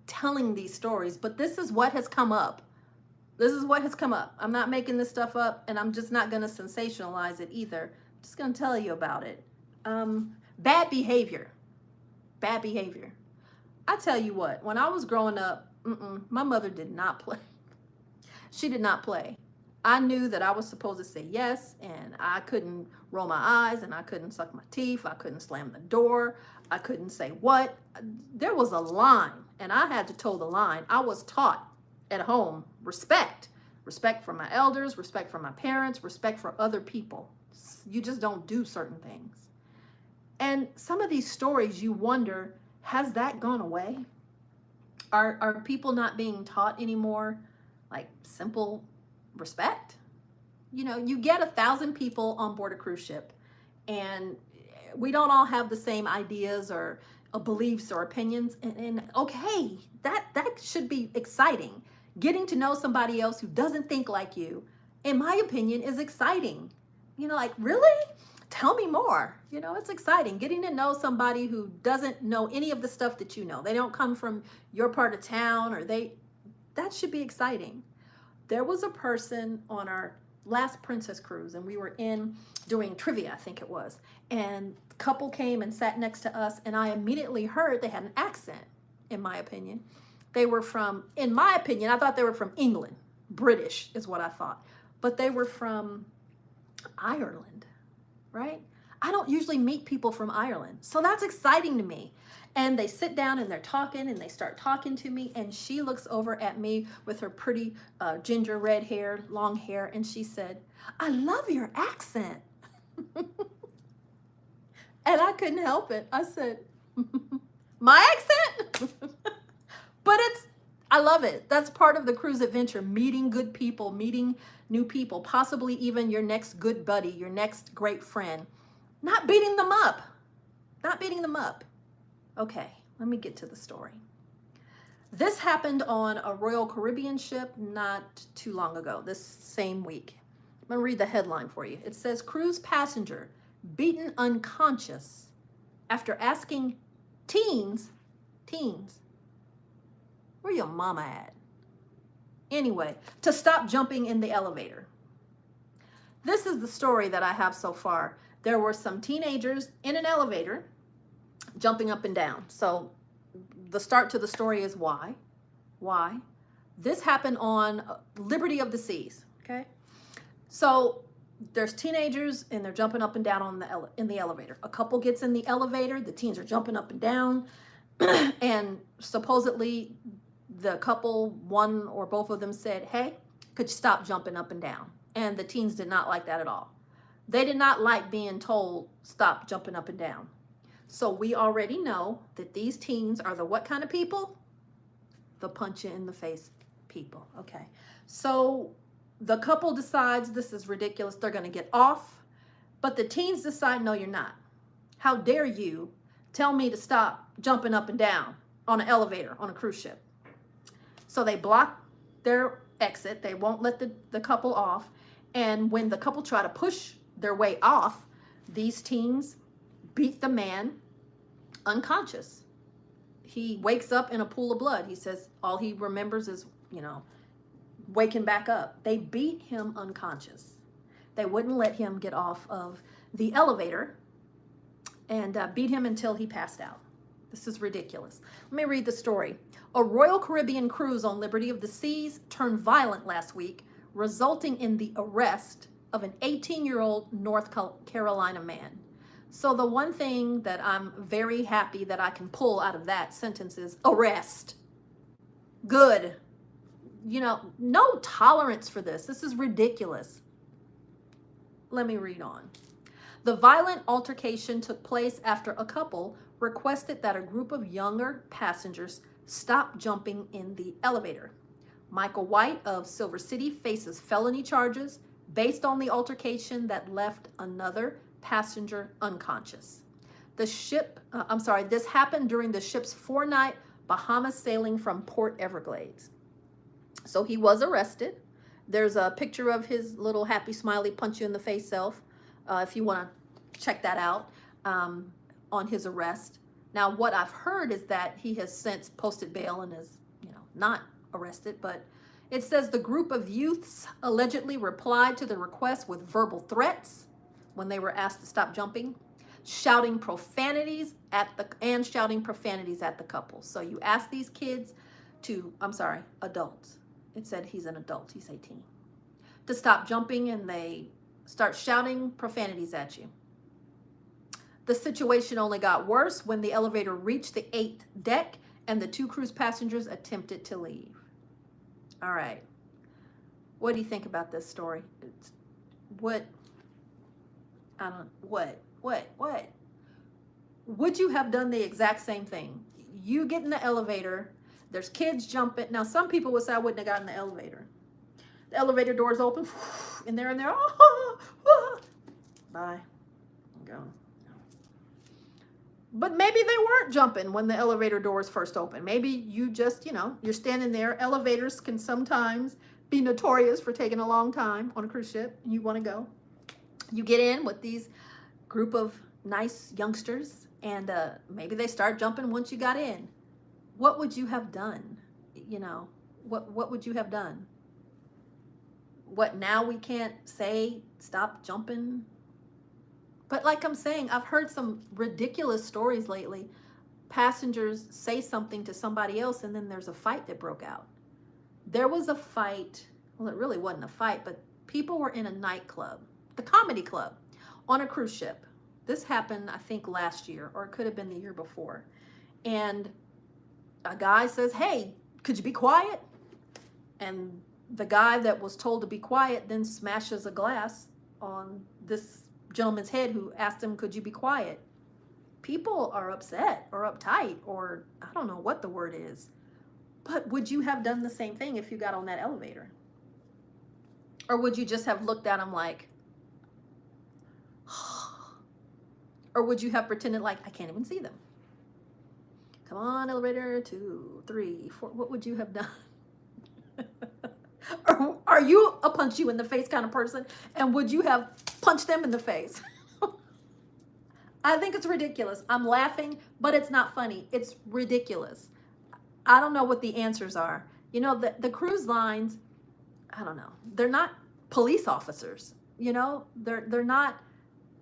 Speaker 1: telling these stories, but this is what has come up. This is what has come up. I'm not making this stuff up, and I'm just not going to sensationalize it either. I'm just going to tell you about it. Bad behavior. Bad behavior. I tell you what, when I was growing up, my mother did not play. She did not play. I knew that I was supposed to say yes, and I couldn't roll my eyes, and I couldn't suck my teeth. I couldn't slam the door. I couldn't say what. There was a line, and I had to toe the line. I was taught at home, respect for my elders, respect for my parents, respect for other people. You just don't do certain things. And some of these stories, you wonder, has that gone away? Are people not being taught anymore like simple respect? You know, you get 1,000 people on board a cruise ship, and we don't all have the same ideas or beliefs or opinions, and okay, that should be exciting. Getting to know somebody else who doesn't think like you, in my opinion, is exciting. You know, like, really? Tell me more. You know, it's exciting. Getting to know somebody who doesn't know any of the stuff that you know. They don't come from your part of town, or that should be exciting. There was a person on our last Princess cruise, and we were doing trivia, I think it was. And a couple came and sat next to us, and I immediately heard they had an accent, in my opinion. They were from, in my opinion, I thought they were from England. British is what I thought. But they were from Ireland, right? I don't usually meet people from Ireland. So that's exciting to me. And they sit down and they're talking and they start talking to me. And she looks over at me with her pretty ginger red hair, long hair. And she said, I love your accent. And I couldn't help it. I said, my accent? But I love it. That's part of the cruise adventure, meeting good people, meeting new people, possibly even your next good buddy, your next great friend. Not beating them up. Not beating them up. Okay, let me get to the story. This happened on a Royal Caribbean ship not too long ago, this same week. I'm going to read the headline for you. It says, cruise passenger beaten unconscious after asking teens, where your mama at? Anyway, to stop jumping in the elevator. This is the story that I have so far. There were some teenagers in an elevator jumping up and down. So the start to the story is why. Why? This happened on Liberty of the Seas, okay? So there's teenagers and they're jumping up and down in the elevator. A couple gets in the elevator, the teens are jumping up and down, and supposedly the couple, one or both of them said, hey, could you stop jumping up and down? And the teens did not like that at all. They did not like being told, stop jumping up and down. So we already know that these teens are the what kind of people? The punch you in the face people, okay? So the couple decides this is ridiculous. They're gonna get off, but the teens decide, no, you're not. How dare you tell me to stop jumping up and down? on an elevator on a cruise ship. So they block their exit. They won't let the couple off. And when the couple try to push their way off, these teens beat the man unconscious. He wakes up in a pool of blood. He says all he remembers is, waking back up. They beat him unconscious. They wouldn't let him get off of the elevator and beat him until he passed out. This is ridiculous. Let me read the story. A Royal Caribbean cruise on Liberty of the Seas turned violent last week, resulting in the arrest of an 18-year-old North Carolina man. So the one thing that I'm very happy that I can pull out of that sentence is arrest. Good. No tolerance for this. This is ridiculous. Let me read on. The violent altercation took place after a couple requested that a group of younger passengers stop jumping in the elevator. Michael White of Silver City faces felony charges based on the altercation that left another passenger unconscious. This happened during the ship's 4-night Bahamas sailing from Port Everglades. So he was arrested. There's a picture of his little happy smiley punch you in the face self, if you want to check that out, on his arrest. Now, what I've heard is that he has since posted bail and is, not arrested, but it says the group of youths allegedly replied to the request with verbal threats when they were asked to stop jumping, shouting profanities at the couple. So you ask these kids adults. It said he's an adult, he's 18, to stop jumping, and they start shouting profanities at you. The situation only got worse when the elevator reached the 8th deck and the 2 cruise passengers attempted to leave. All right. What do you think about this story? What? Would you have done the exact same thing? You get in the elevator, there's kids jumping. Now, some people would say I wouldn't have gotten in the elevator. The elevator doors open, and they're in there. Bye. Go. But maybe they weren't jumping when the elevator doors first opened. Maybe you just, you're standing there. Elevators can sometimes be notorious for taking a long time on a cruise ship. You want to go. You get in with these group of nice youngsters, and maybe they start jumping once you got in. What would you have done? What would you have done? What, now we can't say stop jumping? But like I'm saying, I've heard some ridiculous stories lately. Passengers say something to somebody else, and then there's a fight that broke out. There was a fight. Well, it really wasn't a fight, but people were in a nightclub, the Comedy Club, on a cruise ship. This happened, I think, last year, or it could have been the year before. And a guy says, "Hey, could you be quiet?" And the guy that was told to be quiet then smashes a glass on this gentleman's head who asked him, "Could you be quiet?" People are upset or uptight, or I don't know what the word is. But would you have done the same thing if you got on that elevator? Or would you just have looked at him like, or would you have pretended like, I can't even see them? Come on, elevator, 2, 3, 4. What would you have done? Or are you a punch you in the face kind of person? And would you have punched them in the face? I think it's ridiculous. I'm laughing, but it's not funny. It's ridiculous. I don't know what the answers are. The cruise lines, I don't know. They're not police officers. They're not.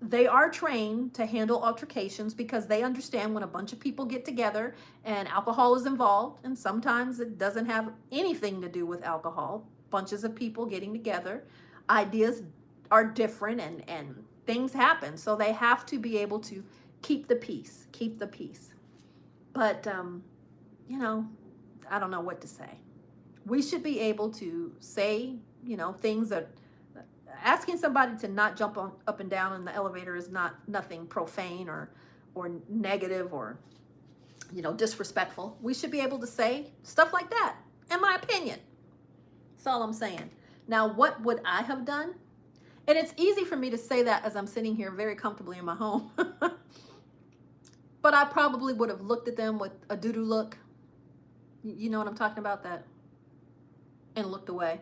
Speaker 1: They are trained to handle altercations because they understand when a bunch of people get together and alcohol is involved, and sometimes it doesn't have anything to do with alcohol. Bunches of people getting together, ideas are different, and things happen. So they have to be able to keep the peace. But, I don't know what to say. We should be able to say, things that, asking somebody to not jump up and down in the elevator is nothing profane or negative or, disrespectful. We should be able to say stuff like that, in my opinion. That's all I'm saying. Now, what would I have done? And it's easy for me to say that as I'm sitting here very comfortably in my home. But I probably would have looked at them with a doo-doo look. You know what I'm talking about? That, and looked away.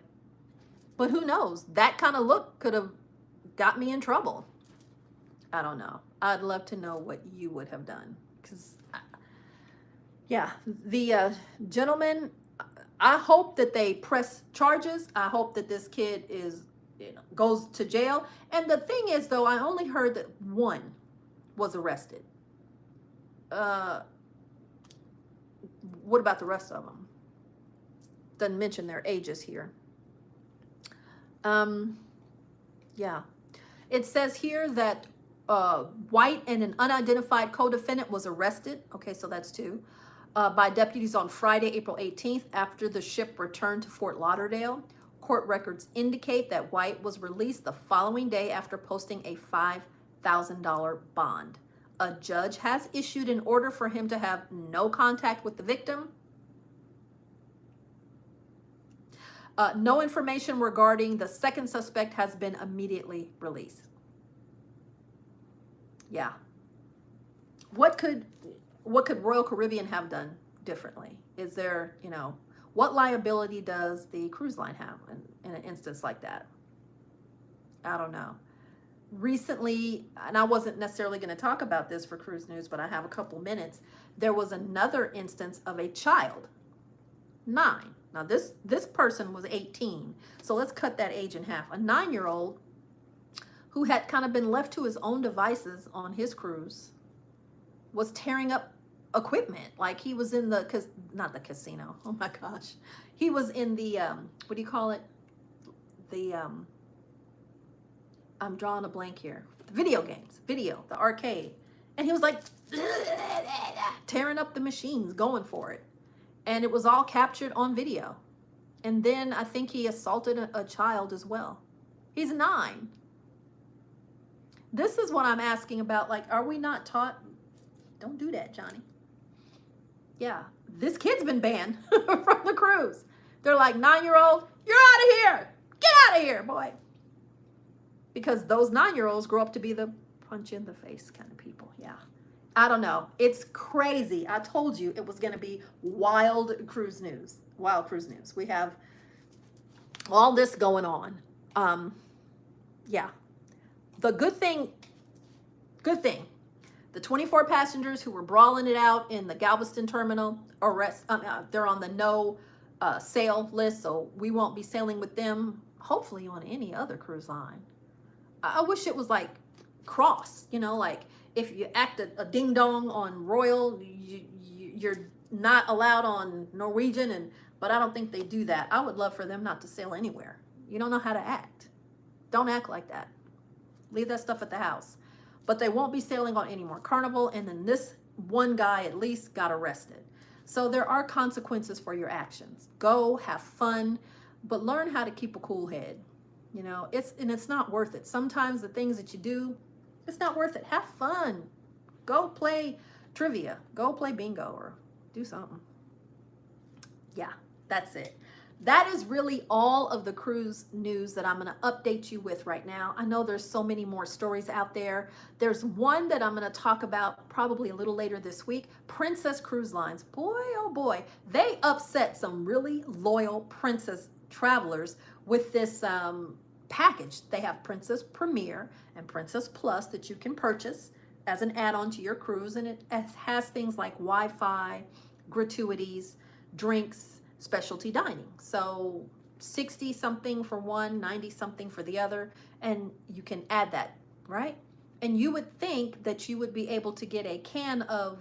Speaker 1: But who knows? That kind of look could have got me in trouble. I don't know. I'd love to know what you would have done. Because, yeah, the gentleman, I hope that they press charges. I hope that this kid is, goes to jail. And the thing is, though, I only heard that one was arrested. What about the rest of them? Doesn't mention their ages here. Yeah. It says here that White and an unidentified co-defendant was arrested. Okay, so that's two. By deputies on Friday, April 18th, after the ship returned to Fort Lauderdale. Court records indicate that White was released the following day after posting a $5,000 bond. A judge has issued an order for him to have no contact with the victim. No information regarding the second suspect has been immediately released. Yeah. What could Royal Caribbean have done differently? Is there, what liability does the cruise line have in an instance like that? I don't know. Recently, and I wasn't necessarily going to talk about this for Cruise News, but I have a couple minutes. There was another instance of a child, 9. Now this person was 18, so let's cut that age in half. A 9-year-old who had kind of been left to his own devices on his cruise was tearing up equipment. Like he was in the, not the casino, oh my gosh. He was in the, what do you call it? The, I'm drawing a blank here. The video games, the arcade. And he was like, tearing up the machines, going for it. And it was all captured on video. And then I think he assaulted a child as well. He's 9. This is what I'm asking about. Like, are we not taught? Don't do that, Johnny. Yeah, this kid's been banned from the cruise. They're like, 9-year-old, you're out of here. Get out of here, boy. Because those 9-year-olds grow up to be the punch in the face kind of people. Yeah. I don't know. It's crazy. I told you it was going to be wild cruise news. Wild cruise news. We have all this going on. Yeah. The good thing, the 24 passengers who were brawling it out in the Galveston terminal, they're on the no sail list, so we won't be sailing with them, hopefully on any other cruise line. I wish it was like cross, like if you act a ding-dong on Royal, you're not allowed on Norwegian, but I don't think they do that. I would love for them not to sail anywhere. You don't know how to act. Don't act like that. Leave that stuff at the house. But they won't be sailing on any more Carnival, and then this one guy at least got arrested. So there are consequences for your actions. Go, have fun, but learn how to keep a cool head. It's not worth it. Sometimes the things that you do, it's not worth it. Have fun. Go play trivia. Go play bingo or do something. Yeah, that's it. That is really all of the cruise news that I'm going to update you with right now. I know there's so many more stories out there. There's one that I'm going to talk about probably a little later this week. Princess Cruise Lines. Boy, oh boy. They upset some really loyal Princess travelers with this package. They have Princess Premier and Princess Plus that you can purchase as an add-on to your cruise, and it has things like Wi-Fi, gratuities, drinks, specialty dining. So 60 something for one, 90 something for the other, and you can add that, right? And you would think that you would be able to get a can of,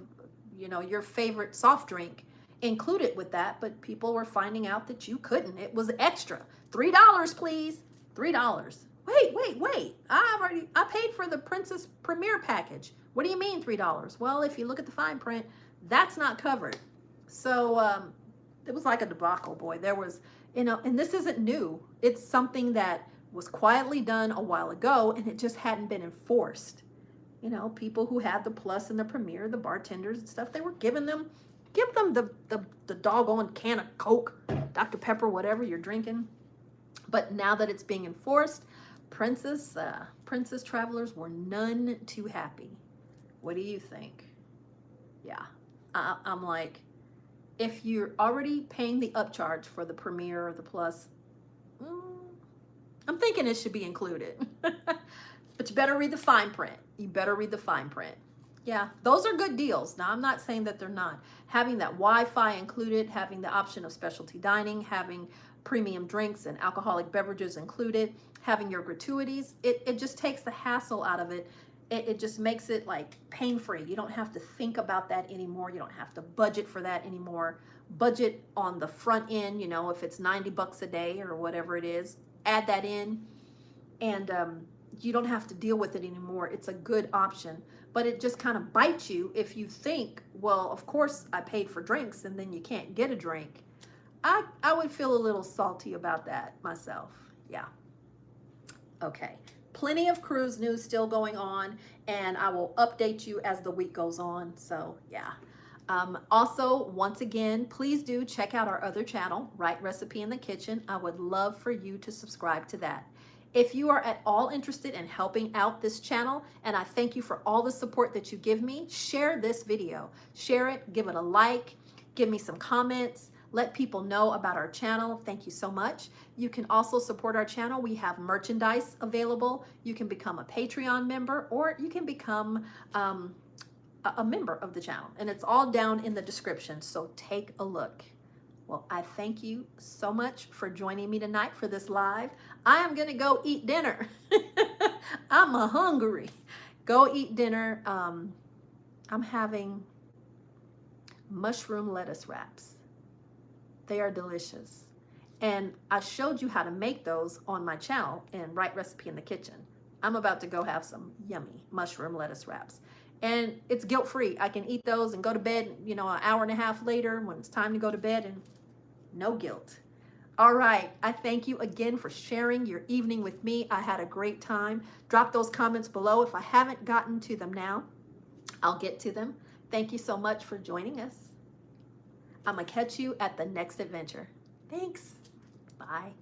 Speaker 1: your favorite soft drink included with that, but people were finding out that you couldn't. It was extra. $3, please. $3. Wait. I paid for the Princess Premier package. What do you mean $3? Well, if you look at the fine print, that's not covered. So it was like a debacle, boy. There was, and this isn't new. It's something that was quietly done a while ago, and it just hadn't been enforced. People who had the Plus and the Premier, the bartenders and stuff, they were give them the doggone can of Coke, Dr. Pepper, whatever you're drinking. But now that it's being enforced, princess travelers were none too happy. What do you think? Yeah, I'm like, If you're already paying the upcharge for the Premier or the Plus, I'm thinking it should be included. But you better read the fine print. You better read the fine print. Yeah, those are good deals. Now, I'm not saying that they're not. Having that Wi-Fi included, having the option of specialty dining, having premium drinks and alcoholic beverages included, having your gratuities, it just takes the hassle out of it. It just makes it like pain-free. You don't have to think about that anymore. You don't have to budget for that anymore. Budget on the front end, you know, if it's 90 bucks a day or whatever it is, add that in, and you don't have to deal with it anymore. It's a good option, but it just kind of bites you if you think, well, of course I paid for drinks and then you can't get a drink. I would feel a little salty about that myself. Yeah. Okay. Plenty of cruise news still going on, and I will update you as the week goes on. So yeah. Also, once again, please do check out our other channel, Right Recipe in the Kitchen. I would love for you to subscribe to that. If you are at all interested in helping out this channel, and I thank you for all the support that you give me, share this video. Share it, give it a like, give me some comments, let people know about our channel. Thank you so much. You can also support our channel. We have merchandise available. You can become a Patreon member, or you can become a member of the channel, and it's all down in the description, so take a look. Well, I thank you so much for joining me tonight for this live. I am gonna go eat dinner. I'm hungry. Go eat dinner. I'm having mushroom lettuce wraps. They are delicious, and I showed you how to make those on my channel in Right Recipe in the Kitchen. I'm about to go have some yummy mushroom lettuce wraps. And it's guilt-free. I can eat those and go to bed, you know, an hour and a half later when it's time to go to bed, and no guilt. All right. I thank you again for sharing your evening with me. I had a great time. Drop those comments below. If I haven't gotten to them now, I'll get to them. Thank you so much for joining us. I'm going to catch you at the next adventure. Thanks. Bye.